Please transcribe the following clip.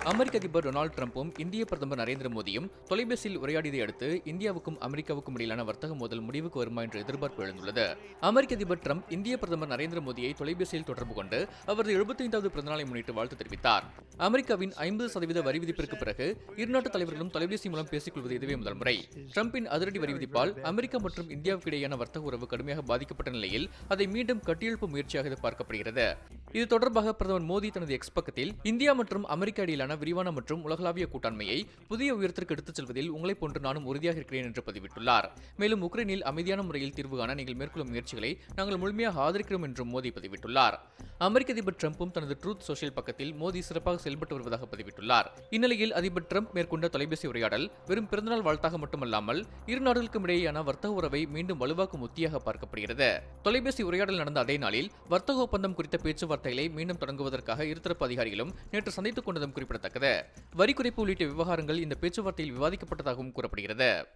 அமெரிக்க அதிபர் டொனால்டு டிரம்பும் இந்திய பிரதமர் நரேந்திர மோடியும் தொலைபேசியில் உரையாடியதை அடுத்து இந்தியாவுக்கும் அமெரிக்காவுக்கும் இடையிலான வர்த்தக மோதல் முடிவுக்கு வருமா என்ற எதிர்பார்ப்பு எழுந்துள்ளது. அமெரிக்க அதிபர் டிரம்ப் இந்திய பிரதமர் நரேந்திர மோடியை தொலைபேசியில் தொடர்பு கொண்டு அவரது 75வது பிறந்தநாளை முன்னிட்டு வாழ்த்து தெரிவித்தார். அமெரிக்காவின் 50% வரி விதிப்பிற்கு பிறகு இருநாட்டு தலைவர்களும் தொலைபேசி மூலம் பேசிக் கொள்வது இதுவே முதல் முறை. டிரம்பின் அதிரடி வரி விதிப்பால் அமெரிக்கா மற்றும் இந்தியாவுக்கு இடையேயான வர்த்தக உறவு கடுமையாக பாதிக்கப்பட்ட நிலையில் அதை மீண்டும் கட்டியெழுப்பும் முயற்சியாக இது பார்க்கப்படுகிறது. இது தொடர்பாக பிரதமர் மோடி தனது எக்ஸ் பக்கத்தில் இந்தியா மற்றும் அமெரிக்கா இடையிலான விரிவான மற்றும் உலகளாவிய கூட்டாண்மையை புதிய உயரத்திற்கு எடுத்துச் செல்வதில் உங்களைப் போன்று நானும் உறுதியாக இருக்கிறேன் என்று பதிவிட்டுள்ளார். மேலும் உக்ரைனில் அமைதியான முறையில் தீர்வு காண நீங்கள் மேற்கொள்ளும் முயற்சிகளை நாங்கள் முழுமையாக ஆதரிக்கிறோம் என்றும் மோடி பதிவிட்டுள்ளார். அமெரிக்க அதிபர் டிரம்பும் தனது ட்ரூத் சோஷியல் பக்கத்தில் மோடி சிறப்பாக செயல்பட்டு வருவதாக பதிவிட்டுள்ளார். இந்நிலையில் அதிபர் டிரம்ப் மேற்கொண்ட தொலைபேசி உரையாடல் வெறும் பிறந்தநாள் வாழ்த்தாக மட்டுமல்லாமல் இரு நாடுகளுக்கும் இடையேயான வர்த்தக உறவை மீண்டும் வலுவாக்கும் உத்தியாக பார்க்கப்படுகிறது. தொலைபேசி உரையாடல் நடந்த அதே நாளில் வர்த்தக ஒப்பந்தம் குறித்த பேச்சுவார்த்தைகளை மீண்டும் தொடங்குவதற்காக இருதரப்பு அதிகாரிகளும் நேற்று சந்தித்துக் கொண்டதும் குறிப்பிடத்தக்கது. வரி குறைப்பு உள்ளிட்ட விவகாரங்கள் இந்த பேச்சுவார்த்தையில் விவாதிக்கப்பட்டதாகவும் கூறப்படுகிறது.